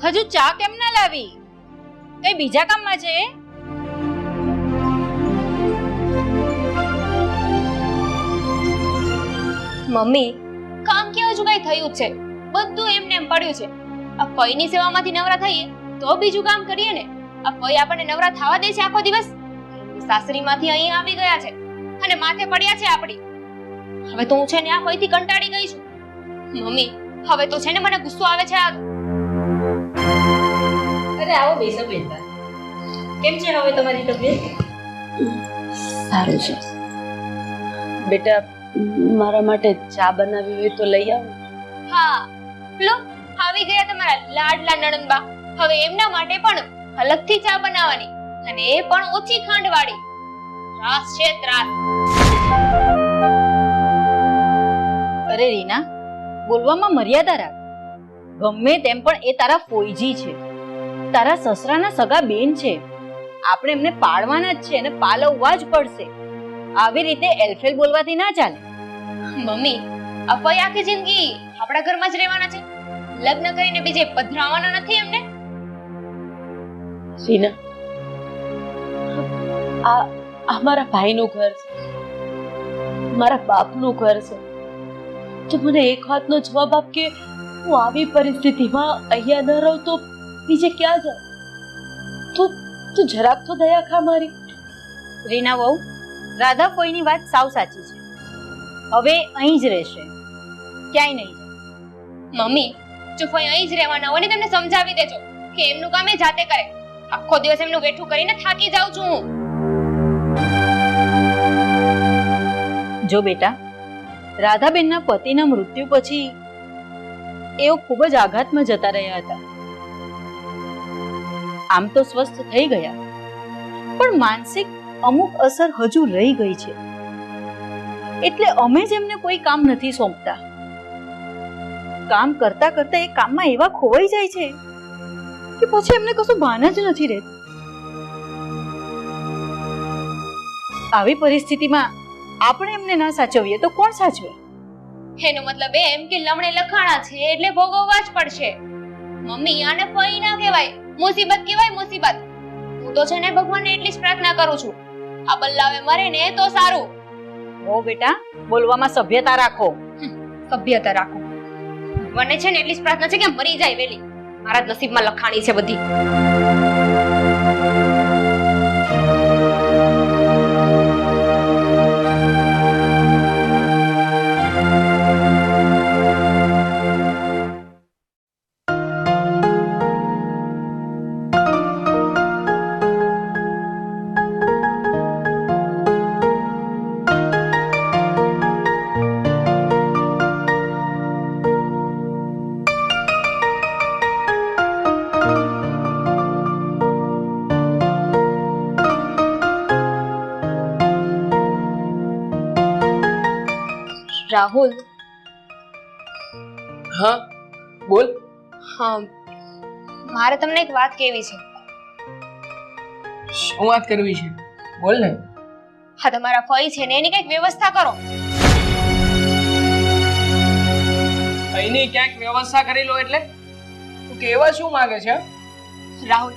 હજુ ચા કેમ ના લાવી? કઈ બીજા કામમાં છે? મમ્મી, કામ કે હજુ કઈ થયું છે? બધું એમને એમ પડ્યું છે. આ પૈની સેવામાંથી નવરા થઈએ તો બીજું કામ કરીએ ને. આ પૈ આપણને નવરા થવા દે છે આખો દિવસ? સાસરીમાંથી અહીં આવી ગયા છે અને માથે પડ્યા છે આપડી. હવે તો હું છે ને આ પૈથી કંટાળી ગઈ છું. મમ્મી, હવે તો છે ને મને ગુસ્સો આવે છે. અરે આવો બેસો બેટા. કેમ છે હવે તમારી તબિયત? સારું છે બેટા. મારા માટે ચા બનાવી હોય તો લઈ આવો. હા, લો આવી ગયા તમારા લાડલા નણંદબા. હવે એમના માટે પણ અલગથી ચા બનાવવાની, અને એ પણ ઓછી ખાંડ વાળી. ત્રાસ છે ત્રાસ. અરે રીના, બોલવામાં મર્યાદા રાખ. ગમે તેમ પણ એ તારા ફોઈજી છે, તારા સસરાના સગા બેન છે. આપણે એમને પાળવાના જ છે અને પાલવવા જ પડશે. આવી રીતે એલફેલ બોલવાથી ના ચાલે. મમ્મી, આ પૈ આખી જિંદગી આપણા ઘરમાં જ રહેવાના છે. લગ્ન કરીને બીજે પધરાવાના નથી એમને. રીના, આ મારા ભાઈનું ઘર છે, મારા બાપનું ઘર છે. તો મને એક વાતનો જવાબ આપ કે હું આવી પરિસ્થિતિમાં અહીંયા ન રહું તો બીજે ક્યાં જાઉં? તું જરાક તો દયા ખા મારી. રીના વહુ, રાધા ફોઈની વાત સાવ સાચી છે. હવે અહીં જ રહેશે, ક્યાંય નહીં જાય. મમ્મી, જો ફઈ અહીં જ રહેવાના હોય ને તેમને સમજાવી દેજો કે એમનું કામ એ જાતે કરે. આખો દિવસ એમનું વેઠું કરીને થાકી જાઉં છું હું. જો બેટા, રાધાબેનના પતિના મૃત્યુ પછી એઓ ખૂબ જ આઘાતમાં જતા રહ્યા હતા. આમ તો સ્વસ્થ થઈ ગયા, પણ માનસિક અમુક અસર હજુ રહી ગઈ છે. એટલે અમે જ એમને કોઈ કામ નથી સોંપતા. કામ કરતા કરતા એ કામમાં એવા ખોવાઈ જાય છે કે પછી એમને કશું ભાન જ નથી રહેતું. આવી પરિસ્થિતિમાં આપણે એમને ના સાચવીએ તો કોણ સાચવે? એનો મતલબ એમ કે લમણે લખાણા છે એટલે ભોગવવા જ પડશે. મમ્મી, આને ફઈ ના કહેવાય, મુસીબત કહેવાય, મુસીબત. હું તો છે ને ભગવાનને એટલી જ પ્રાર્થના કરું છું, આ બલ્લાવે મરે ને તો સારું. હો બેટા, બોલવામાં સભ્યતા રાખો. સભ્યતા રાખો. ભગવાનને છે ને એટલી જ પ્રાર્થના છે કે મરી જાય વેલી. મારા જ નસીબમાં લખાણી છે બધી. રાહુલ. હા બોલ. હા, મારે તમને એક વાત કહેવી છે. શું વાત કરવી છે? બોલ ને. હા, તમારા ફઈ છે ને એની કઈક વ્યવસ્થા કરો. અહીંની ક્યાંક વ્યવસ્થા કરી લો એટલે તું કેવા શું માંગે છે? રાહુલ,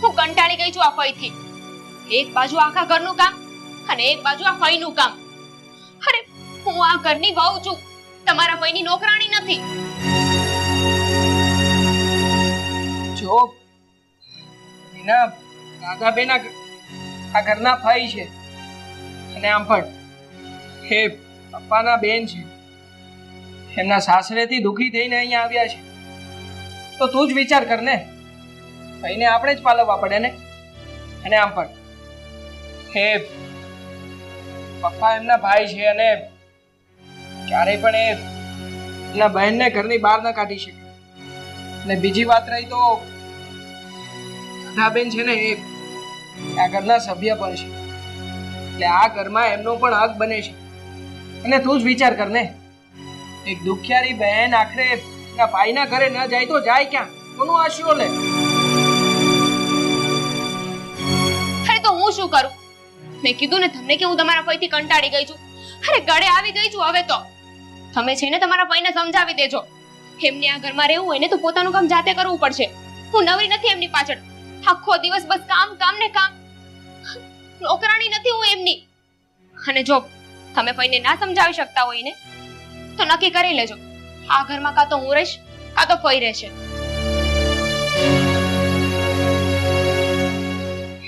હું કંટાળી ગઈ છું આ ફઈથી. એક બાજુ આખા ઘરનું કામ અને એક બાજુ આ ફઈનું કામ. અરે, હું આ ઘરની વહુ છું, તમારા ફઈની નોકરાણી નથી. જો એના રાધાબેન આ ઘરના ફઈ છે, અને આમ પણ હે પપ્પાના બેન છે. એમના સાસરેથી દુખી થઈને અહીંયા આવ્યા છે, તો તું જ વિચાર કર ને. ફઈને આપણે જ પાલવવા પડે ને. અને આમ પણ હે પપ્પા એમના ભાઈ છે, અને ક્યારેય પણ એમના બહેનને ઘરની બહાર ન કાઢી શકે. અને બીજી વાત રહી તો રાધાબેન છે ને એ આ ઘરના સભ્ય પણ છે, એટલે આ ઘરમાં એમનો પણ હક બને છે. અને તું જ વિચાર કર ને, એક દુખિયારી બહેન આખરે એના ભાઈના ઘરે ન જાય તો જાય ક્યાં? કોનો આશરો લે? અરે તો હું શું કરું? મેં કીધું ને તમને કે હું તમારા ફઈથી કંટાળી ગઈ છું. અરે ગળે આવી ગઈ છું હવે તો. તમે છે ને તમારા ફઈને સમજાવી દેજો, એમને આ ઘરમાં રહેવું હોય ને તો પોતાનું કામ જાતે કરવું પડશે. હું નવરી નથી એમની પાછળ. આખો દિવસ બસ કામ કામ ને કામ. નોકરાણી નથી હું એમની. અને જો તમે કોઈને ના સમજાવી શકતા હોય ને તો નક્કી કરી લેજો, આ ઘરમાં કાં તો હું રહીશ કાં તો કોઈ રહેશે.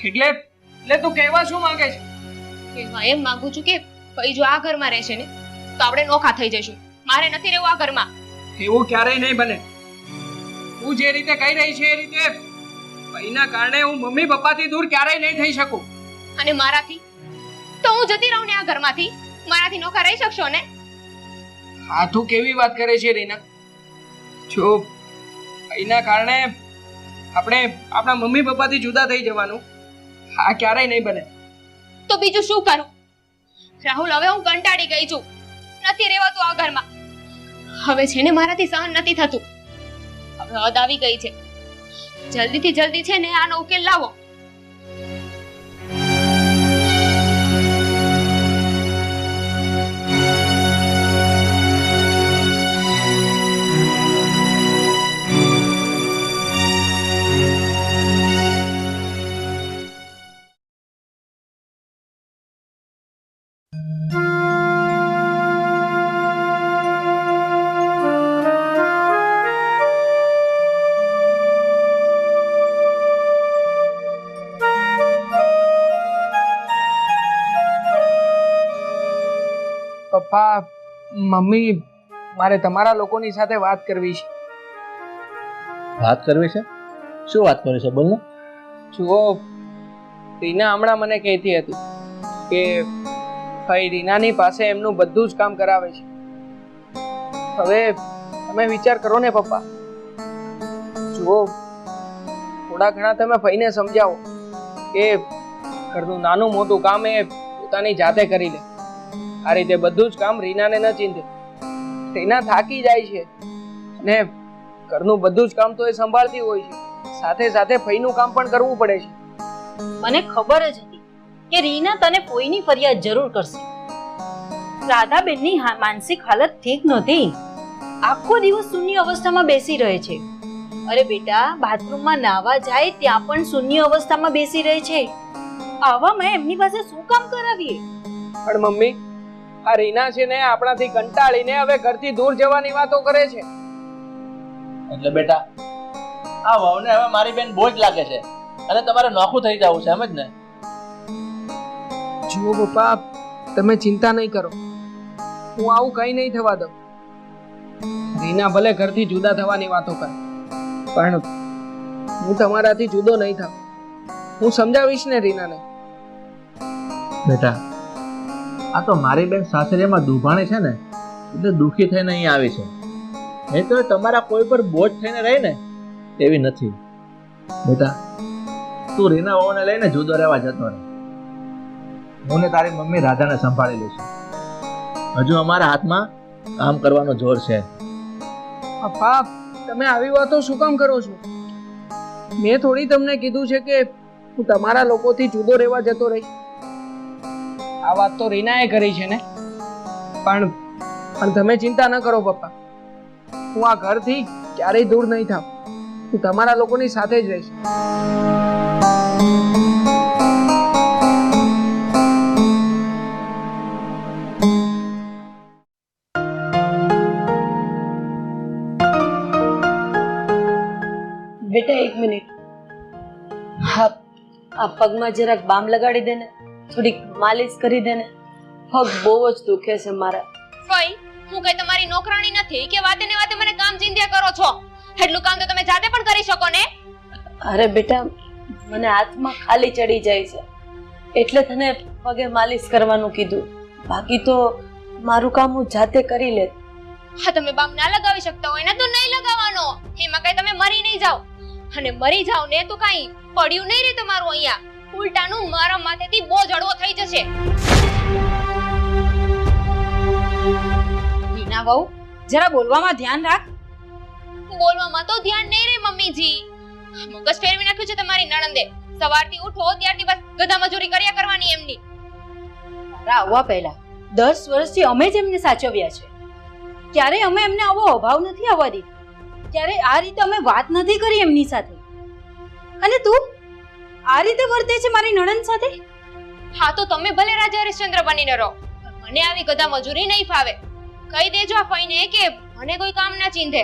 એટલે તું કહેવા શું માંગે છે? કહેવા એમ માંગુ છું કે ભાઈ જો આ ઘરમાં રહેશે ને તો આપણે નોખા થઈ જઈશું. મારે નથી રહેવું આ ઘરમાં. એવું ક્યારેય નહીં બને. તું જે રીતે કહી રહી છે એ રીતે ભાઈના કારણે હું મમ્મી પપ્પાથી દૂર ક્યારેય નહીં થઈ શકું. અને મારાથી તો હું જતી રહું ને આ ઘરમાંથી. મારાથી નોખા રહી શકશો ને? હા, તું કેવી વાત કરે છે રીના? જો ભાઈના કારણે આપણે આપણા મમ્મી પપ્પાથી જુદા થઈ જવાનું, હા ક્યારેય નહીં બને. તો બીજું શું કરું? રાહુલ, હવે હું કંટાળી ગઈ છું. નથી રહેવાતું આ ઘરમાં. હવે છે ને મારાથી સહન નથી થતું. હવે હદ આવી ગઈ છે. જલ્દીથી જલ્દી છે ને આનો ઉકેલ લાવો. પપ્પા, મમ્મી, મારે તમારા લોકોની સાથે વાત કરવી છે. વાત કરવી છે? શું વાત કરવી છે? બોલ ને. જુઓ, રીના હમણાં મને કહેતી હતી કે ભાઈ રીનાની પાસે એમનું બધું જ કામ કરાવે છે. હવે તમે વિચાર કરો ને પપ્પા. જુઓ, થોડા ઘણા તમે ભાઈને સમજાવો કે ઘરનું નાનું મોટું કામ એ પોતાની જાતે કરી લે. આ રીતે બધું જ કામ રીનાને ન ચિંતે. રીના થાકી જાય છે અને ઘરનું બધું જ કામ તો એ સંભાળતી હોય છે, સાથે સાથે ભાઈનું કામ પણ કરવું પડે છે. મને ખબર જ હતી કે રીના તને કોઈની ફરિયાદ જરૂર કરશે. રાધાબેનની માનસિક હાલત ઠીક નહોતી. આખો દિવસ શૂન્ય અવસ્થામાં બેસી રહે છે. અરે બેટા, બાથરૂમમાં નાવા જાય ત્યાં પણ શૂન્ય અવસ્થામાં બેસી રહે છે. આવામાં એમની પાસે શું કામ કરાવીએ? પણ મમ્મી, આ રીના છે ને આપણાથી કંટાળીને હવે ઘરથી દૂર જવાની વાતો કરે છે. એટલે બેટા, આ વહુને હવે મારી બેન બોજ લાગે છે અને તમારે નોખું થઈ જવું છે, એમ જ ને? જુઓ પપ્પા, તમે ચિંતા નહીં કરો. હું આવું કઈ નહીં થવા દઉં. રીના ભલે ઘરથી જુદા થવાની વાતો કરે, પણ હું તમારાથી જુદો નહીં થાઉં. હું સમજાવીશ ને રીનાને. બેટા, આ તો મારી બેન સાસરીમાં દુભાણી છે ને એટલે દુખી થઈને અહીં આવી છે. નહીં તો તમારા કોઈ પર બોજ થઈને રહી ને એવી નથી. બેટા, તું રીના વહુને લઈને જુદો રહેવા જતો રહે. હું ને તારી મમ્મી રાધાને સંભાળી લઈશું. હજુ અમારા હાથમાં કામ કરવાનો જોર છે. પપ્પા, તમે આવી વાતો શું કામ કરો છો? મેં થોડી તમને કીધું છે કે હું તમારા લોકોથી જુદો રહેવા જતો રહીશ. આ વાત તો રીનાએ કરી છે ને. પણ તમે ચિંતા ન કરો પપ્પા. હું આ ઘરથી ક્યારેય દૂર નહીં થાઉં. હું તમારા લોકોની સાથે જ રહીશ. બેટા, એક મિનિટ. હા, આ પગમાં જરાક બામ લગાડી દે ને, થોડીક માલિશ કરી દે ને. પગ બહુ જ દુખે છે મારા. ફઈ, હું કઈ તમારી નોકરાણી નથી કે વાતે ને વાતે મને કામ ચીંધ્યા કરો છો. એટલું કામ તો તમે જાતે પણ કરી શકો ને. અરે બેટા, મને હાથમાં ખાલી ચડી જાય છે એટલે તને પગે માલિશ કરવાનું કીધું. બાકી તો મારું કામ હું જાતે કરી લે. હા, તમે બામ ના લગાવી શકતા હોય ને તો નહીં લગાવવાનો. એમાં કઈ તમે મરી નહીં જાઓ. અને મરી જાવ ને તો કઈ પડ્યું નહીં રે તમારું અહીંયા. ઉલટાનું મારા માથેથી બોજ હળવો થઈ જશે. રીના વહુ, જરા બોલવામાં ધ્યાન રાખ. બોલવામાં તો ધ્યાન નહીં રે મમ્મીજી. મગજ ફેરવી નાખ્યું છે તમારી નણંદે. સવારથી ઉઠો ત્યારથી બસ ગધા મજૂરી કર્યા કરવાની એમની. તારા આવવા પહેલા 10 વર્ષથી અમે જ એમને સાચવ્યા છે. ક્યારે અમે એમને આવો અભાવ નથી આવવા દીધો. ક્યારે આ રીતે અમે વાત નથી કરી એમની સાથે. અને તું આ રીતે વર્તે છે મારી નણંદ સાથે? હા તો તમે ભલે રાજા હરિશ્ચંદ્ર બનીને રહો, મને આવી ગધા મજૂરી નહીં ફાવે. કહી દેજો આ ફઈને કે મને કોઈ કામ ના ચીંધે,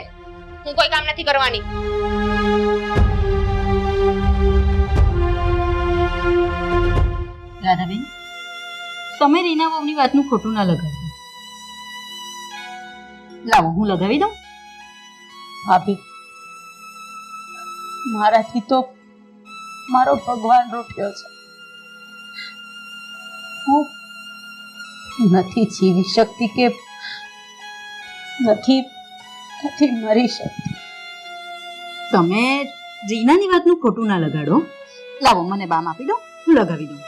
હું કોઈ કામ નથી કરવાની. રાધાબેન, તમે રીના વહુની વાતનું ખોટું ના લગાડો. લાવો હું લગાવી દઉં. ભાભી, મારાથી તો મારો ભગવાન રૂઠ્યો છે. હું નથી જીવી શકતી કે નથી મરી શકતી. તમે રીનાની વાતનું ખોટું ના લગાડો. લાવો મને બામ આપી દો, હું લગાવી દઉં.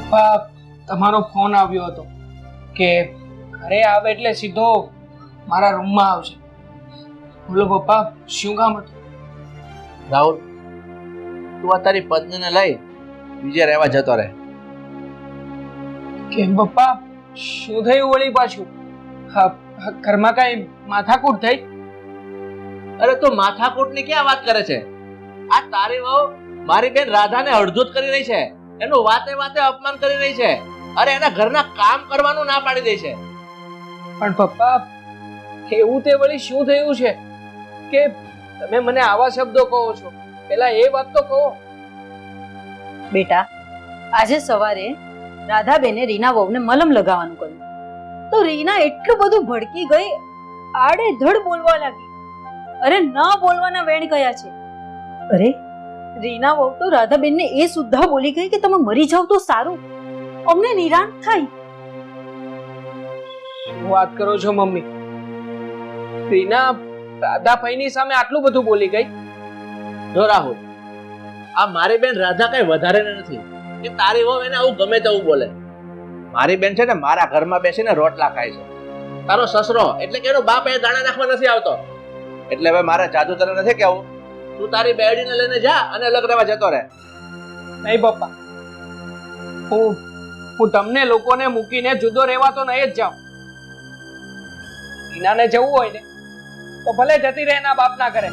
પપ્પા, તમારો ફોન આવ્યો હતો કે ઘરે આવે એટલે સીધો મારા રૂમમાં આવશે. બોલો પપ્પા, શું કામ હતું? રાહુલ, તું આ તારી પત્નીને લઈ બીજે રહેવા જતો રહે. કેમ પપ્પા, શું થયું વળી પાછું? ઘરમાં કઈ માથાકૂટ થઈ? અરે તું માથાકૂટની ક્યાં વાત કરે છે? આ તારી વહુ મારી બેન રાધાને અડધૂત કરી રહી છે, એનું વાતે વાતે અપમાન કરી રહી છે. અરે એના ઘરના કામ કરવાનું ના પાડી દે છે. પણ પપ્પા, એવું તે વળી શું થયું છે કે તમે મને આવા શબ્દો કહો છો? પેલા એ વાત તો કહો. બેટા, આજે સવારે રાધાબેને રીના વહુને મલમ લગાવવાનું કહ્યું તો રીના એટલું બધું ભડકી ગઈ, આડેધડ બોલવા લાગી. અરે ના બોલવાના વેણ કયા છે. અરે રીના વહુ તો રાધાબેનને એ સુદ્ધા બોલી ગઈ કે તમે મરી જાવ તો સારું, અમને નિરાંત થાય. શું વાત કરો છો મમ્મી? રીના રાધાભાઈની સામે આટલું બધું બોલી ગઈ? જો રાહુલ, આ મારી બેન રાધા કઈ વધારે નથી કે તારી વહુ એને આવું ગમે તેવું બોલે. મારી બેન છે ને મારા ઘરમાં બેસીને રોટલા ખાય છે. તારો સસરો એટલે કે એનો બાપ એ દાણા નાખવા નથી આવતો. એટલે હવે મારે જાદુ તને નથી કેવું, તું તારી બેડીને લઈને જા અને અલગ રહેવા જતો રહે. નહીં પપ્પા, હું તમને લોકોને મૂકીને જુદો રહેવા તો નહીં જ જાઉં. રીનાને જવું હોય ને તો ભલે જતી રહે, એના બાપ ના કરે.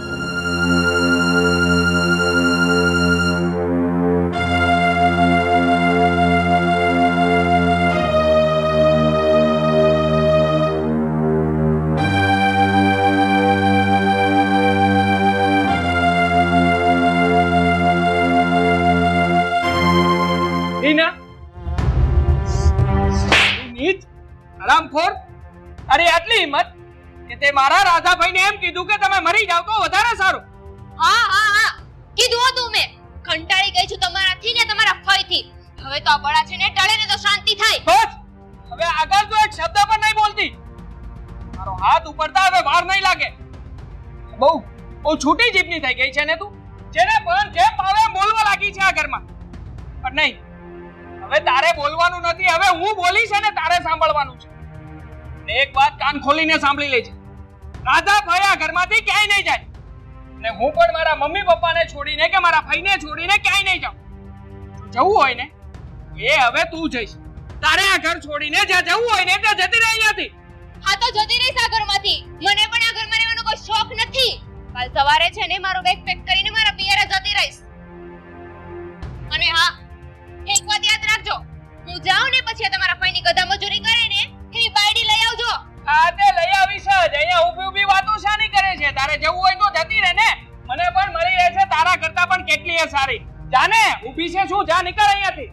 હરામખોર, અરે આટલી હિંમત કે તે મારા રાધાભાઈને એમ કીધું કે તમે મરી જાવ તો વધારે સારું. હા કીધું હતું મેં. કંટાળી ગઈ છું તમારાથી ને તમારા ફઈથી. હવે તો આ બળા છે ને ટળે ને તો શાંતિ થાય. બસ, હવે આગળ તો એક શબ્દ પણ નહીં બોલતી. મારો હાથ ઉપરતા હવે વાર નહીં લાગે. બહુ છૂટી જીભની થઈ ગઈ છે ને તું. જેને પણ જે પાવે બોલવા લાગી છે આ ઘરમાં. પણ નહીં, હવે તારે બોલવાનું નથી. હવે હું બોલીશ ને તારે સાંભળવાનું છે. એક વાત કાન ખોલીને સાંભળી લેજે. રાધાભાઈ આ ઘરમાંથી ક્યાંય નહીં જાય ને હું પણ મારા મમ્મી પપ્પાને છોડીને કે મારા ભાઈને છોડીને ક્યાંય નહીં જાઉં. જો જવું હોય ને એ હવે તું જઈશ. તારે આ ઘર છોડીને જ્યાં જવું હોય ને ત્યાં જતી રહી અહીંયાથી. હા તો જતી રહીશ આ ઘરમાંથી. મને પણ આ ઘરમાં રહેવાનો કોઈ શોખ નથી. કાલ સવારે છે ને મારો બેગ પેક કરીને મારા પિયરે જતી રહીશ. અને હા, એક વાત યાદ રાખજો, હું જાઉં ને પછી તમારા ભાઈની ગધા મજૂરી કરે ને એ બાયડી લઈ આવજો. હા તે લઈ આવીશ જ. અહીંયા ઊભી ઊભી વાતો શાની કરે છે? તારે જવું હોય તો જતી રહે ને. મને પણ મળી રહે છે તારા કરતા પણ કેટલીય સારી. જાને ઊભી છે શું? જા, નીકળ અહીંયાથી.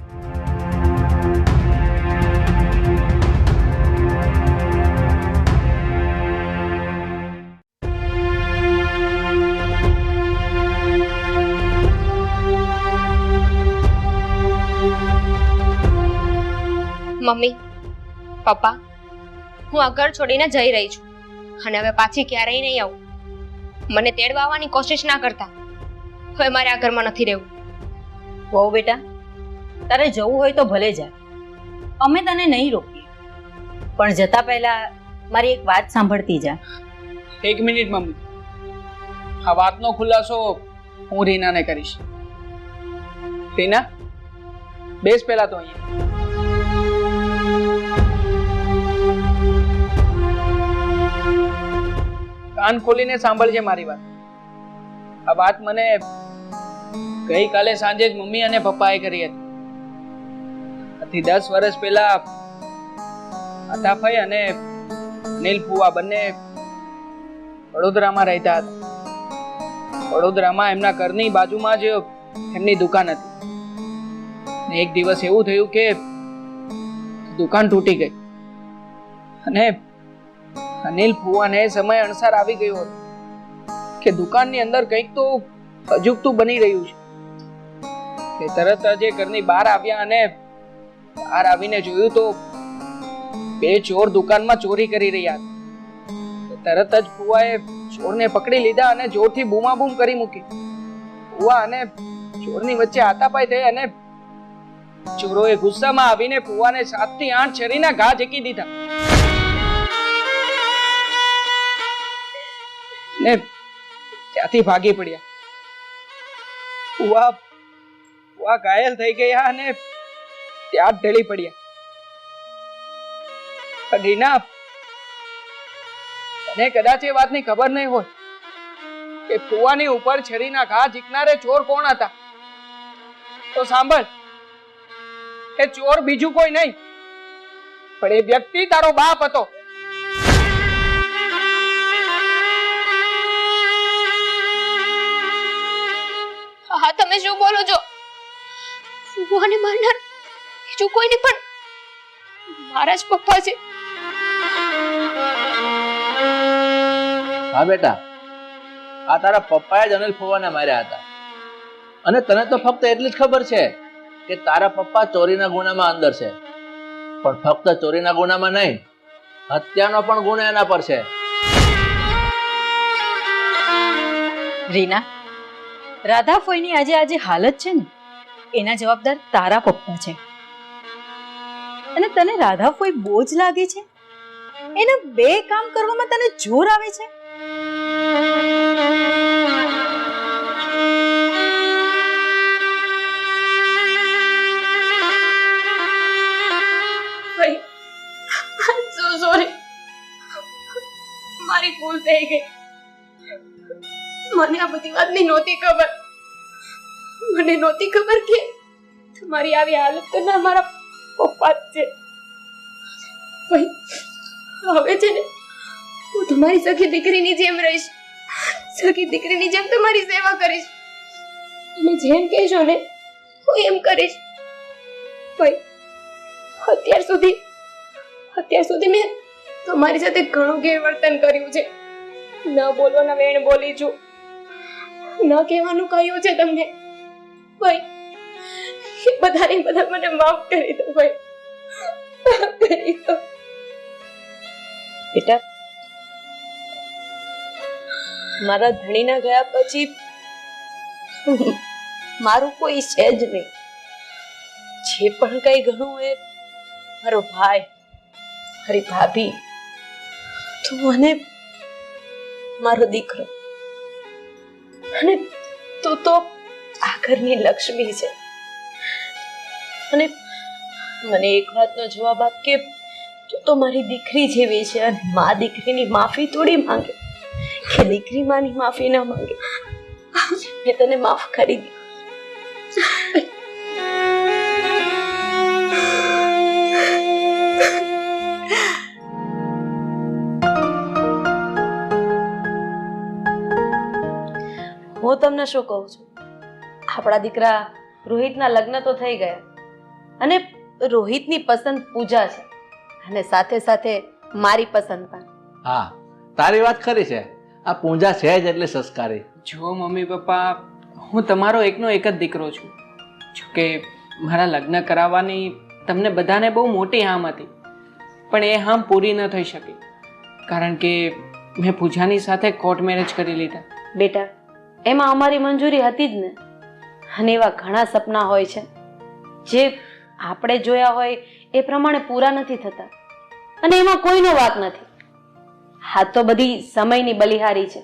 મમ્મી, પપ્પા, હું આ ઘર છોડીને જઈ રહી છું અને હવે પાછી ક્યારેય નહીં આવું. મને તેડવા આવવાની કોશિશ ના કરતા. હવે મારે આ ઘરમાં નથી રહેવું. વહુ બેટા, તારે જવું હોય તો ભલે જા, અમે તને નહીં રોકીએ. પણ જતા પહેલા મારી એક વાત સાંભળતી જા. એક મિનિટ મમ્મી, આ વાતનો ખુલાસો હું રીનાને કરીશ. રીના, બેસ પહેલા તો અહીંયા. કાન ખોલીને સાંભળજે મારી વાત. આ વાત મને ગઈકાલે સાંજે જ મમ્મી અને પપ્પાએ કરી હતી. આથી 10 વર્ષ પહેલા અતાફાઈ અને નીલ ફુવા બંને વડોદરામાં રહેતા હતા. વડોદરામાં એમના ઘરની બાજુમાં જ એમની દુકાન હતી. એક દિવસ એવું થયું કે દુકાન તૂટી ગઈ અને અનિલ ફુવાને સમય અનુસાર આવી ગયો હતો કે દુકાનની અંદર કંઈક તો અજુગતું બની રહ્યું છે. તે તરત જ એ ઘરની બહાર આવ્યા અને બહાર આવીને જોયું તો 2 ચોર દુકાનમાં ચોરી કરી રહ્યા હતા. તરત જ ફુવાએ ચોરને પકડી લીધા અને જોરથી બૂમાબૂમ કરી મૂકી. ફુવા અને ચોરની વચ્ચે હાથાપાઈ થઈ અને ચોરોએ ગુસ્સામાં આવીને ફુવાને 7 થી 8 છરીના ઘા ઝીકી દીધા ને ત્યાંથી ભાગી પડ્યા. ફુવા ઘાયલ થઈ ગયા અને ત્યાં જ ઢળી પડ્યા. રીના, તને કદાચ એ વાતની ખબર નહીં હોય કે ફુવાની ઉપર છરીના ઘા ઝીકનારે ચોર કોણ હતા. તો સાંભળ, એ ચોર બીજું કોઈ નહીં પણ એ વ્યક્તિ તારો બાપ હતો. હા, તમે શું બોલો છો? ફુવાને મારનાર બીજું કોઈ નહીં પણ મારા જ પપ્પા છે. હા બેટા, આ તારા પપ્પાએ જ અનિલ ફુવાને માર્યા હતા. અને તને તો ફક્ત એટલી જ ખબર છે કે તારા પપ્પા ચોરીના ગુનામાં અંદર છે, પણ ફક્ત ચોરીના ગુનામાં નહીં, હત્યાનો પણ ગુનો એના પર છે. રીના, રાધા ફોઈની આજે હાલત છે ને એના જવાબદાર તારા પપ્પા છે. અને તને રાધા ફોઈ બોજ લાગે છે? એના 2 કામ કરવામાં તને જોર આવે છે? સોરી, મારી ભૂલ થઈ ગઈ. મને આ બધી વાતની નહોતી ખબર. મને નહોતી ખબર કે તમારી આવી હાલત કરનાર મારા પપ્પા જ છે. ભાઈ, હવે છે ને હું તમારી સખી દીકરીની જેમ રહીશ. સખી દીકરીની જેમ તમારી સેવા કરીશ. તમે જેમ કહેશો ને હું એમ કરીશ. ભાઈ, અત્યાર સુધી મેં તમારી સાથે ઘણું ગેરવર્તન કર્યું છે. ન બોલવાના વેણ બોલી છું, ન કહેવાનું કહ્યું છે તમને. ભાઈ, એ બધા મને માફ કરી દો. ભાઈ, માફ કરી દો. બેટા, મારા ધણીના ગયા પછી મારું કોઈ છે જ નહીં. જે પણ કઈ ઘણું એ મારો ભાઈ, મારી ભાભી, તું અને મારો દીકરો, અને તું તો આ ઘરની લક્ષ્મી છે. અને મને એક વાતનો જવાબ આપ કે તું તો મારી દીકરી જેવી છે, અને મા દીકરીની માફી થોડી માંગે કે દીકરી માની માફી ના માંગે. મેં તને માફ કરી દીધી. હું તમને શું કહું છું, આપણા દીકરા રોહિતના લગ્ન તો થઈ ગયા, અને રોહિતની પસંદ પૂજા છે, અને સાથે સાથે મારી પસંદ પણ. હા, તારી વાત ખરી છે. આ પૂંજા છે જ એટલે સંસ્કારી. જો મમ્મી પપ્પા, હું તમારો એકનો એક જ દીકરો છું. જોકે મારા લગ્ન કરાવવાની તમને બધાને બહુ મોટી હામ હતી, પણ એ હામ પૂરી ન થઈ શકી, કારણ કે મેં પૂજાની સાથે કોર્ટ મેરેજ કરી લીધા. બેટા, એમાં અમારી મંજૂરી હતી જ ને. અને એવા ઘણા સપના હોય છે જે આપણે જોયા હોય એ પ્રમાણે પૂરા નથી થતા, અને એમાં કોઈનો વાંક નથી. હા, તો બધી સમયની બલિહારી છે.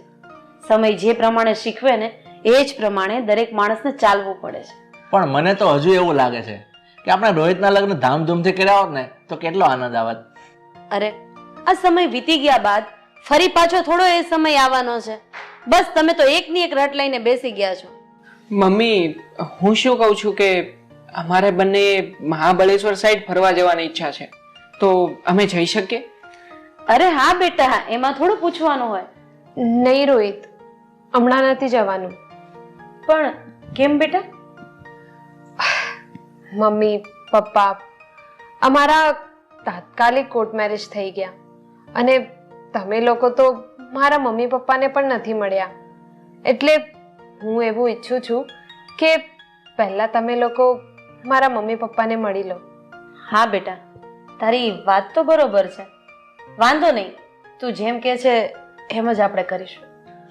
સમય જે પ્રમાણે શીખવે ને એ જ પ્રમાણે દરેક માણસને ચાલવું પડે છે. પણ મને તો હજુ એવું લાગે છે કે આપણે રોહિતના લગ્ન ધામધૂમથી કર્યા હોત ને તો કેટલો આનંદ આવત. અરે આ સમય વીતી ગયા બાદ ફરી પાછો થોડો એ સમય આવવાનો છે. બસ તમે તો એકની એક રટ લઈને બેસી ગયા છો. મમ્મી, હું શું કહું છું કે અમારે બંને મહાબળેશ્વર સાઈડ ફરવા જવાની ઈચ્છા છે, તો અમે જઈ શકીએ? અરે હા બેટા, એમાં થોડું પૂછવાનું હોય. નહીં રોહિત, હમણાં નથી જવાનું. પણ કેમ બેટા? મમ્મી પપ્પા અમારા તાત્કાલિક કોર્ટ મેરેજ થઈ ગયા અને તમે લોકો તો મારા મમ્મી પપ્પાને પણ નથી મળ્યા. એટલે હું એવું ઈચ્છું છું કે પહેલા તમે લોકો મારા મમ્મી પપ્પાને મળી લો. હા બેટા, તારી વાત તો બરોબર છે. વાંધો નહીં, તું જેમ કે છે એમ જ આપણે કરીશું.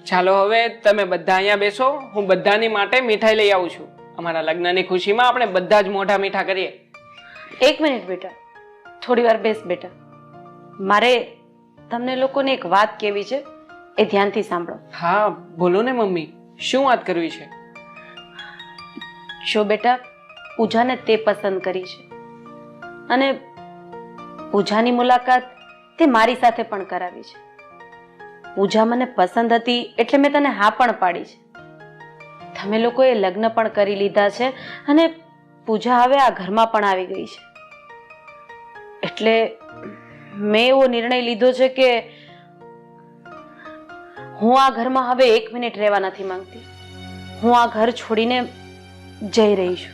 ચાલો હવે તમે બધા અહીંયા બેસો, હું બધાની માટે મીઠાઈ લઈ આવું છું. અમારા લગ્નની ખુશીમાં આપણે બધા જ મોઢા મીઠા કરીએ. એક મિનિટ બેટા, થોડી વાર બેસ બેટા. મારે તમને લોકોને એક વાત કહેવી છે, એ ધ્યાનથી સાંભળો. હા બોલો ને મમ્મી, શું વાત કરવી છે? જો બેટા, પૂજાને તે પસંદ કરી છે અને પૂજાની મુલાકાત તે મારી સાથે પણ કરાવી છે. પૂજા મને પસંદ હતી એટલે મેં તને હા પણ પાડી છે. તમે લોકોએ લગ્ન પણ કરી લીધા છે અને પૂજા હવે આ ઘરમાં પણ આવી ગઈ છે. એટલે મેં એવો નિર્ણય લીધો છે કે હું આ ઘરમાં હવે 1 મિનિટ રહેવા નથી માંગતી. હું આ ઘર છોડીને જઈ રહી છું.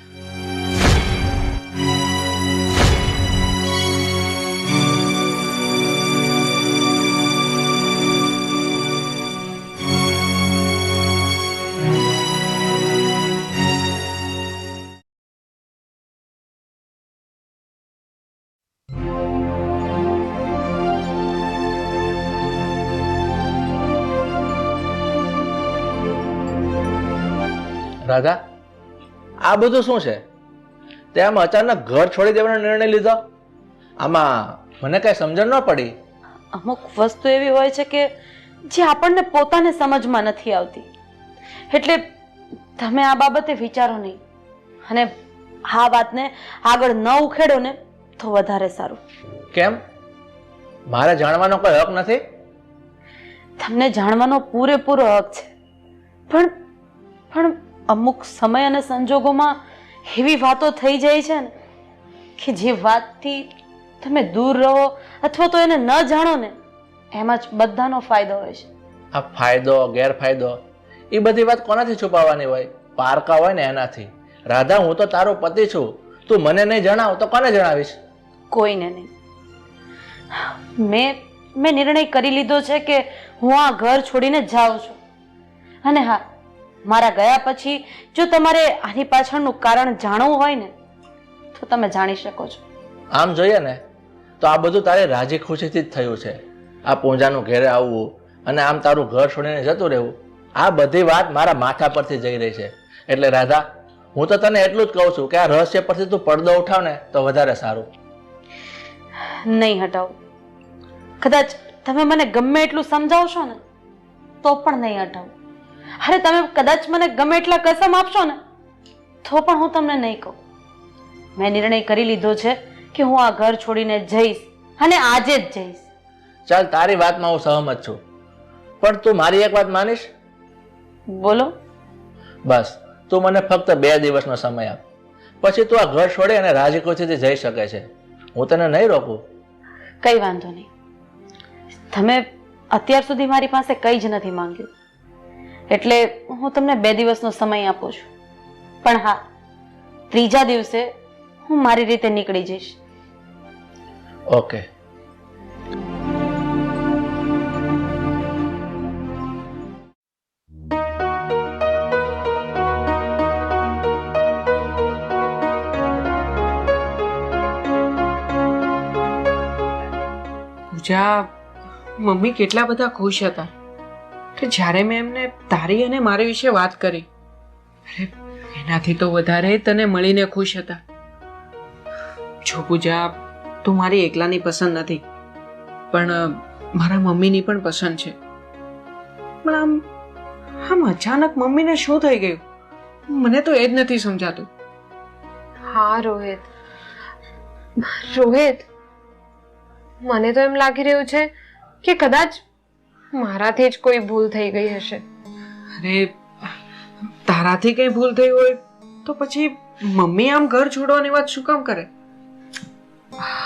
રાધા, આ બધું શું છે? તે આમ અચાનક ઘર છોડી દેવાનો નિર્ણય લીધો? આમાં મને કઈ સમજણ ન પડી. અમુક વસ્તુ એવી હોય છે કે જે આપણને પોતાને સમજમાં નથી આવતી. એટલે તમે આ બાબતે વિચારો નહીં અને આ વાતને આગળ ન ઉખેડો ને તો વધારે સારું. કેમ? મારે જાણવાનો કોઈ હક નથી? તમને જાણવાનો પૂરેપૂરો હક છે, પણ અમુક સમય અને સંજોગોમાં એવી વાતો થઈ જાય છે ને કે જે વાતથી તમે દૂર રહો અથવા તો એને ન જાણો ને એમાં જ બધાનો ફાયદો હોય છે. આ ફાયદો ગેરફાયદો એ બધી વાત કોનાથી છુપાવવાની હોય? પારકા હોય ને એનાથી. રાધા, હું તો તારો પતિ છું. તું મને નહીં જણાવ તો કોને જણાવીશ? કોઈને નહીં. મેં નિર્ણય કરી લીધો છે કે હું આ ઘર છોડીને જાઉં છું. અને હા, મારા ગયા પછી જો તમારે આની પાછળનું કારણ જાણવું હોય ને તો તમે જાણી શકો છો. આમ જોઈએ ને તો આ બધું તારે રાજી ખુશીથી જ થયું છે. આ પૂજાનું ઘેરે આવવું અને આમ તારું ઘર છોડીને જતું રહેવું, આ બધી વાત મારા માથા પરથી જઈ રહી છે. એટલે રાધા, હું તો તને એટલું જ કહું છું કે આ રહસ્ય પરથી તું પડદો ઉઠાવ ને તો વધારે સારું. નહીં હટાવું. કદાચ તમે મને ગમે એટલું સમજાવશો ને તો પણ નહીં હટાવું. અરે તમે કદાચ મને ગમે એટલા કસમ આપશો ને તો પણ હું તમને નહીં કહું. મેં નિર્ણય કરી લીધો છે કે હું આ ઘર છોડીને જઈશ અને આજે જ જઈશ. ચાલ, તારી વાતમાં હું સહમત છું, પણ તું મારી એક વાત માનીશ? બોલો. બસ, તું મને ફક્ત 2 દિવસનો સમય આપ. પછી તું આ ઘર છોડી અને રાજી ખુશીથી જઈ શકે છે. હું તને નહીં રોકું. કઈ વાંધો નહીં. તમે અત્યાર સુધી મારી પાસે કંઈ જ નથી માંગ્યું એટલે હું તમને 2 દિવસનો સમય આપું છું. પણ હા, 3જા દિવસે હું મારી રીતે નીકળી જઈશ. ઓકે. પૂજા, મમ્મી કેટલા બધા ખુશ હતા કે જ્યારે મેં એમને તારી અને મારી વિશે વાત કરી. અરે એનાથી તો વધારે તને મળીને ખુશ હતા. જો પૂજા, તું મારી એકલાની પસંદ નથી પણ મારા મમ્મીની પણ પસંદ છે. પણ આમ આમ અચાનક મમ્મીને શું થઈ ગયું? મને તો એ જ નથી સમજાતું. હા રોહિત, રોહિત, મને તો એમ લાગી રહ્યું છે કે કદાચ મારાથી જ કોઈ ભૂલ થઈ ગઈ હશે. અરે તારાથી કઈ ભૂલ થઈ હોય તો પછી મમ્મી આમ ઘર છોડવાની વાત શું કામ કરે?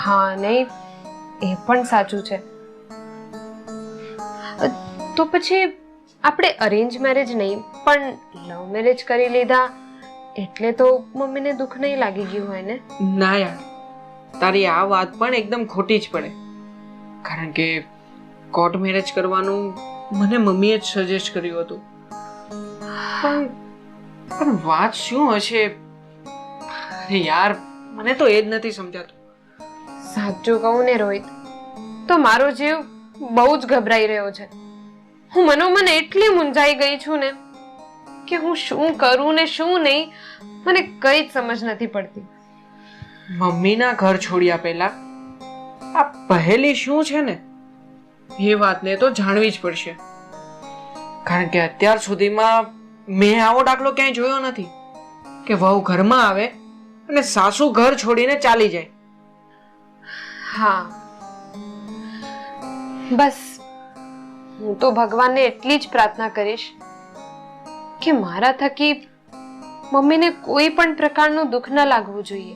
હા નહીં, એ પણ સાચું છે. તો પછી આપણે અરેન્જ મેરેજ નહીં પણ લવ મેરેજ કરી લીધા એટલે તો મમ્મીને દુઃખ નહીં લાગી ગયું હોય ને? ના યાર, તારી આ વાત પણ એકદમ ખોટી જ પડે. કારણ કે કોર્ટ મેરેજ કરવાનું મને મમ્મીએ જ સજેસ્ટ કર્યું હતું. પણ વાત શું હશે? અરે યાર, મને તો એ જ નથી સમજાતું. સાચું કહું ને રોહિત, તો મારો જીવ બહુ જ ગભરાઈ રહ્યો છે. હું મનોમન એટલી મૂંઝાઈ ગઈ છું ને કે હું શું કરું ને શું નહીં, મને કઈ જ સમજ નથી પડતી. મમ્મીના ઘર છોડ્યા પહેલા આ પહેલી શું છે ને એ વાતને તો જાણવી જ પડશે. કારણ કે અત્યાર સુધીમાં મેં આવો દાખલો ક્યાંય જોયો નથી કે વહુ ઘરમાં આવે અને સાસુ ઘર છોડીને ચાલી જાય. હા, બસ હું તો ભગવાનને એટલી જ પ્રાર્થના કરીશ કે મારા થકી મમ્મીને કોઈ પણ પ્રકારનું દુઃખ ન લાગવું જોઈએ.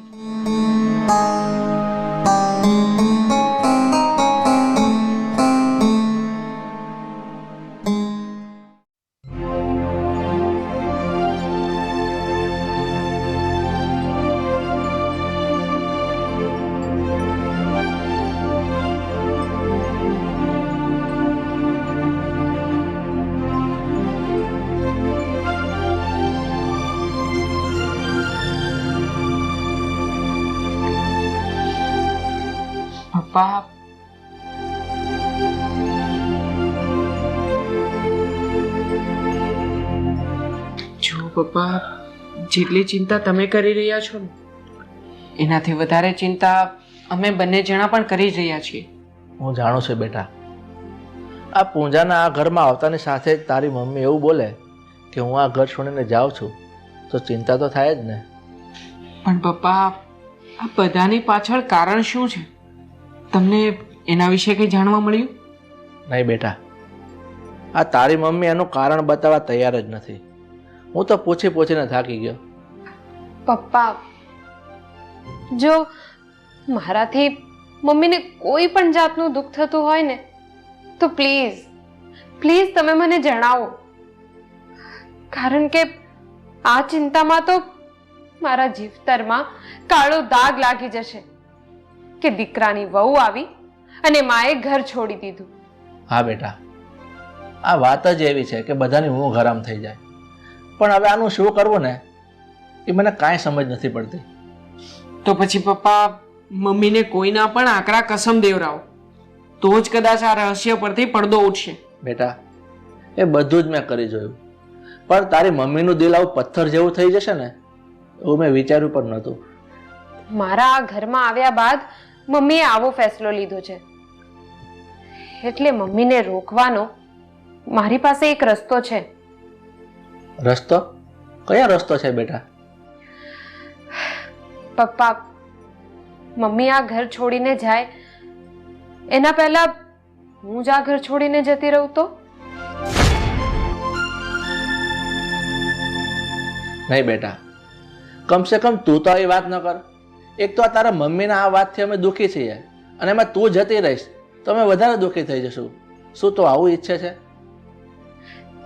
પપ્પા, જો પપ્પા, જેટલી ચિંતા તમે કરી રહ્યા છો ને એનાથી વધારે ચિંતા અમે બંને જણા પણ કરી જ રહ્યા છીએ. હું જાણું છું બેટા. આ પૂંજાના આ ઘરમાં આવતાની સાથે જ તારી મમ્મી એવું બોલે કે હું આ ઘર છોડીને જાઉં છું તો ચિંતા તો થાય જ ને. પણ પપ્પા, આ બધાની પાછળ કારણ શું છે? તમને એના વિશે કંઈ જાણવા મળ્યું? નહીં બેટા, આ તારી મમ્મી એનું કારણ બતાવવા તૈયાર જ નથી. હું તો પૂછીને થાકી ગયો. પપ્પા, જો મારાથી મમ્મીને કોઈ પણ જાતનું દુઃખ થતું હોય ને તો પ્લીઝ પ્લીઝ તમે મને જણાવો. કારણ કે આ ચિંતામાં તો મારા જીવતરમાં કાળો દાગ લાગી જશે કે દીકરાની વહુ આવી અને માએ ઘર છોડી દીધું. હા બેટા, આ વાત જ એવી છે કે બધાની ઊંઘ હરામ થઈ જાય. પણ હવે આનું શું કરવું ને એ મને કાંઈ સમજ નથી પડતી. તો પછી પપ્પા, મમ્મીને કોઈના પણ આકરા કસમ દેવરાવો તો જ કદાચ આ રહસ્ય પરથી પડદો ઉઠશે. બેટા, એ બધું જ મેં કરી જોયું, પણ તારી મમ્મીનું દિલ આવું પથ્થર જેવું થઈ જશે ને એવું મેં વિચાર્યું પણ નહોતું. મારા આ ઘરમાં આવ્યા બાદ મમ્મીએ આવો ફેસલો લીધો છે એટલે મમ્મીને રોકવાનો મારી પાસે એક રસ્તો છે. રસ્તો? કયો રસ્તો છે બેટા? પપ્પા, મમ્મી આ ઘર છોડીને જાય એના પહેલા હું જ આ ઘર છોડીને જતી રહું તો? નહીં બેટા, કમસે કમ તું તો આવી વાત ન કર. એક તો આ તારા મમ્મીના આ વાતથી અમે દુઃખી છીએ અને એમાં તું જતી રહીશ તો અમે વધારે દુઃખી થઈ જશું. શું તો આવું ઈચ્છે છે?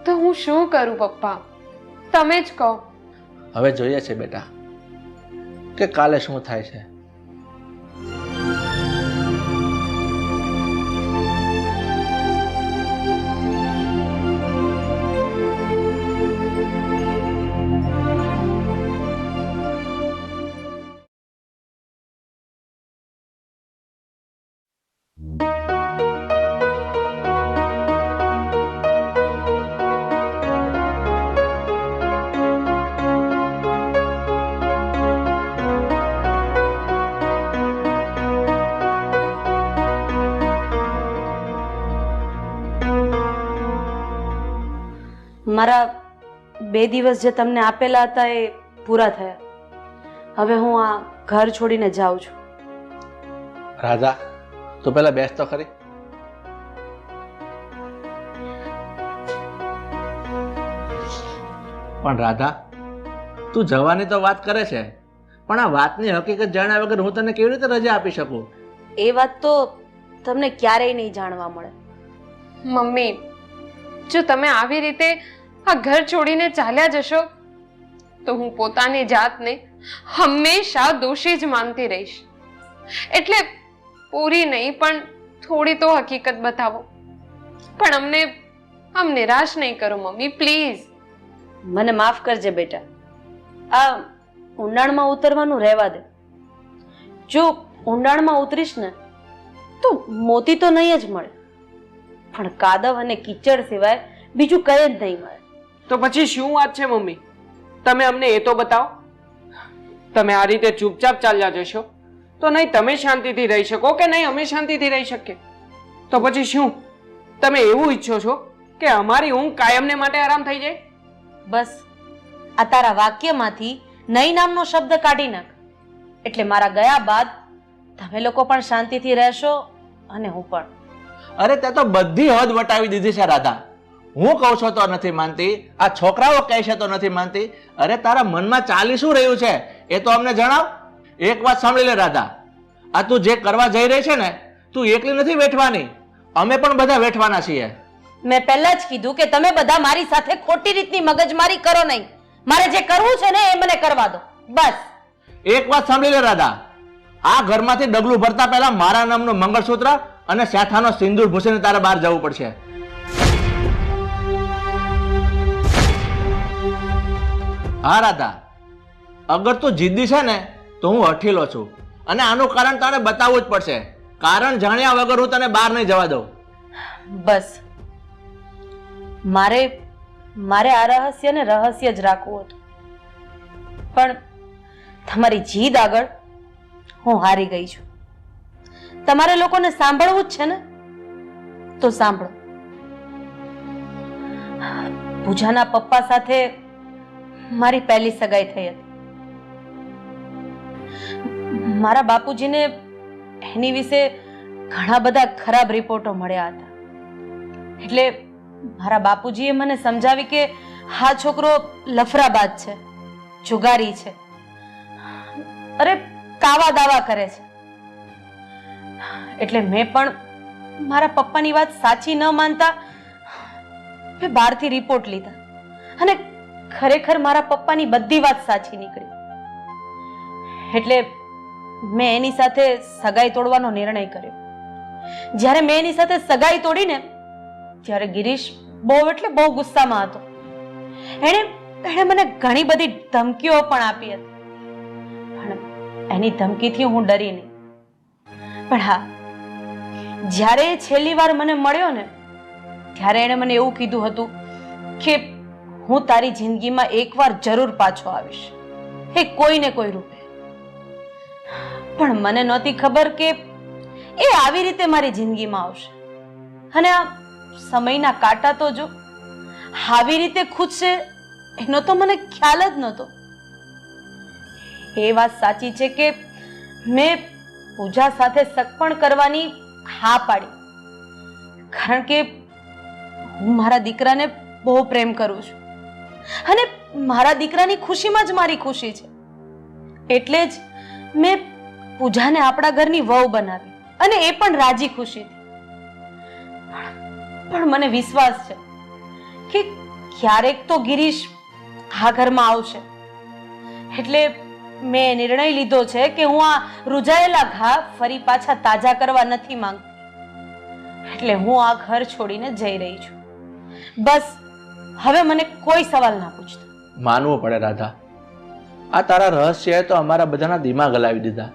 તો હું શું કરું પપ્પા, તમે જ કહો. હવે જોઈએ છે બેટા કે કાલે શું થાય છે. મારા 2 દિવસ જે તમને આપેલા હતા એ પૂરા થયા. હવે હું આ ઘર છોડીને જાઉં છું. રાધા, તું પેલા બેસ તો ખરી. પણ રાધા, તું જવાની તો વાત કરે છે, પણ આ વાતની હકીકત જાણ્યા વગર હું તને કેવી રીતે રજા આપી શકું? એ વાત તો તમને ક્યારેય નહીં જાણવા મળે. મમ્મી, જો તમે આવી રીતે આ ઘર છોડીને ચાલ્યા જશો તો હું પોતાની જાતને હંમેશા દોષી જ માનતી રહીશ. એટલે પૂરી નહીં પણ થોડી તો હકીકત બતાવો. પણ આમ નિરાશ નહીં કરો મમ્મી, પ્લીઝ. મને માફ કરજે બેટા, આ ઊંડાણમાં ઉતરવાનું રહેવા દે. જો ઊંડાણમાં ઉતરીશ ને તો મોતી તો નહીં જ મળે, પણ કાદવ અને કીચડ સિવાય બીજું કંઈ જ નહીં મળે. તો પછી શું વાત છે મમ્મી? તમે અમને એ તો બતાવો. તમે આ રીતે ચૂપચાપ ચાલ્યા જશો તો નહીં તમે શાંતિથી રહી શકો કે નહીં અમે શાંતિથી રહી શકીએ. તો પછી શું તમે એવું ઈચ્છો છો કે અમારી ઊંઘ કાયમને માટે આરામ થઈ જાય? બસ આ તારા વાક્યમાંથી નહીં નામનો શબ્દ કાઢી નાખ, એટલે મારા ગયા બાદ તમે લોકો પણ શાંતિથી રહેશો અને હું પણ. અરે તે તો બધી હદ વટાવી દીધી છે રાધા. હું કહું છું તો નથી માનતી, આ છોકરાઓ કહે છે તો નથી માનતી. અરે તારા મનમાં ચાલી શું રહ્યું છે એ તો અમને જણાવ. એક વાત સાંભળી લે રાધા, આ તું જે કરવા જઈ રહી છે ને, તું એકલી નથી વેઠવાની, અમે પણ બધા વેઠવાના છીએ. મેં પહેલા જ કીધું કે તમે બધા મારી સાથે ખોટી રીતની મગજમારી કરો નહીં. મારે જે કરવું છે ને એ મને કરવા દો, બસ. એક વાત સાંભળી લે રાધા, આ ઘરમાંથી ડગલું ભરતા પહેલા મારા નામનું મંગળસૂત્ર અને સાઠાનો સિંદૂર ભૂસીને તારે બહાર જવું પડશે. હા રાધા, અગર તું જિદ્દી છે ને તો હું હઠીલો છું, અને આનું કારણ તારે બતાવવું જ પડશે. કારણ જાણ્યા વગર હું તને બહાર નહીં જવા દઉં. બસ મારે આ રહસ્યને રહસ્ય જ રાખવું હતું, પણ તમારી જીદ આગળ હું હારી ગઈ છું. તમારે લોકોને સાંભળવું જ છે ને તો સાંભળો. પૂજાના પપ્પા સાથે મારી પહેલી સગાઈ થઈ હતી. મારા બાપુજીને એની વિશે ઘણા બધા ખરાબ રિપોર્ટો મળ્યા હતા, એટલે મારા બાપુજીએ મને સમજાવી કે આ છોકરો લફરાબાજ છે, જુગારી છે, અરે કાવા દાવા કરે છે. એટલે મેં પણ મારા પપ્પાની વાત સાચી ન માનતા મેં બહારથી રિપોર્ટ લીધા, અને ખરેખર મારા પપ્પાની બધી વાત સાચી નીકળી. એટલે મેં એની સાથે સગાઈ તોડવાનો નિર્ણય કર્યો. જ્યારે મેં એની સાથે સગાઈ તોડીને ત્યારે ગિરીશ બહુ એટલે બહુ ગુસ્સામાં હતો. એણે મને ઘણી બધી ધમકીઓ પણ આપી હતી, પણ એની ધમકીથી હું ડરી નહીં. પણ હા, જ્યારે છેલ્લી વાર મને મળ્યો ને ત્યારે એણે મને એવું કીધું હતું કે હું તારી જિંદગીમાં એકવાર જરૂર પાછો આવીશ, એ કોઈ ને કોઈ રૂપે. પણ મને નહોતી ખબર કે એ આવી રીતે મારી જિંદગીમાં આવશે, અને આ સમયના કાંટા તો જો આવી રીતે ખૂટશે એનો તો મને ખ્યાલ જ નહોતો. એ વાત સાચી છે કે મેં પૂજા સાથે સગપણ કરવાની હા પાડી, કારણ કે હું મારા દીકરાને બહુ પ્રેમ કરું છું, અને મારા દીકરાની ખુશીમાં જ મારી ખુશી છે. એટલે જ મેં પૂજાને આપણા ઘરની વહુ બનાવી, અને એ પણ રાજી ખુશીથી. પણ મને વિશ્વાસ છે કે ક્યારેક તો ગિરીશ આ ઘરમાં આવશે. એટલે મેં નિર્ણય લીધો છે કે હું આ રૂજાયેલા ઘા ફરી પાછા તાજા કરવા નથી માંગતી. એટલે હું આ ઘર છોડીને જઈ રહી છું. બસ હવે મને કોઈ સવાલ ના પૂછતા. માનવું પડે રાધા, આ તારા રહસ્યએ તો અમારા બધાના દિમાગ હલાવી દીધા.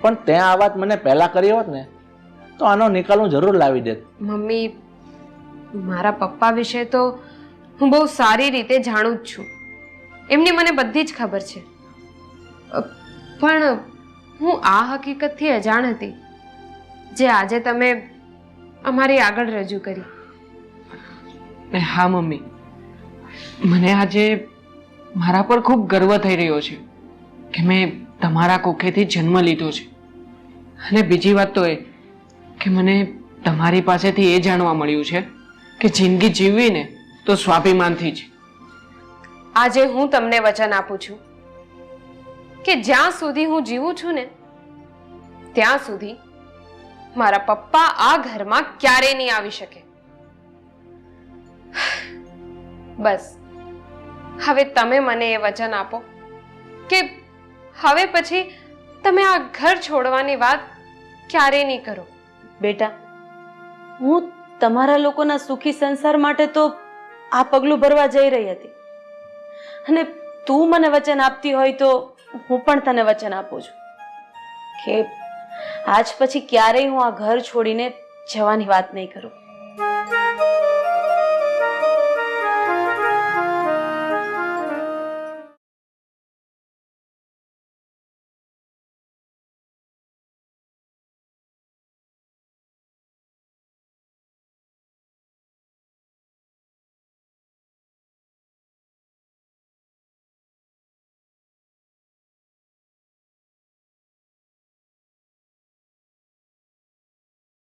પણ ત્યાં આ વાત મને પહેલા કરી હોત ને તો આનો નિકાલ હું જરૂર લાવી દેત. મમ્મી, મારા પપ્પા વિશે તો હું બહુ સારી રીતે જાણું જ છું. એમની મને બધી જ ખબર છે. પણ હું આ હકીકતથી અજાણ હતી જે આજે તમે અમારી આગળ રજૂ કરી. હા મમ્મી, મને આજે મારા પર ખૂબ ગર્વ થઈ રહ્યો છે કે મેં તમારા કોખેથી જન્મ લીધો છે. અને બીજી વાત તો એ કે મને તમારી પાસેથી એ જાણવા મળ્યું છે કે જિંદગી જીવવી ને તો સ્વાભિમાનથી જ. આજે હું તમને વચન આપું છું કે જ્યાં સુધી હું જીવું છું ને ત્યાં સુધી મારા પપ્પા આ ઘરમાં ક્યારેય નહીં આવી શકે. બસ હવે તમે મને એ વચન આપો કે હવે પછી તમે આ ઘર છોડવાની વાત ક્યારેય નહીં કરો. બેટા, હું તમારા લોકોના સુખી સંસાર માટે તો આ પગલું ભરવા જઈ રહી હતી, અને તું મને વચન આપતી હોય તો હું પણ તને વચન આપું છું કે આજ પછી ક્યારેય હું આ ઘર છોડીને જવાની વાત નહીં કરું.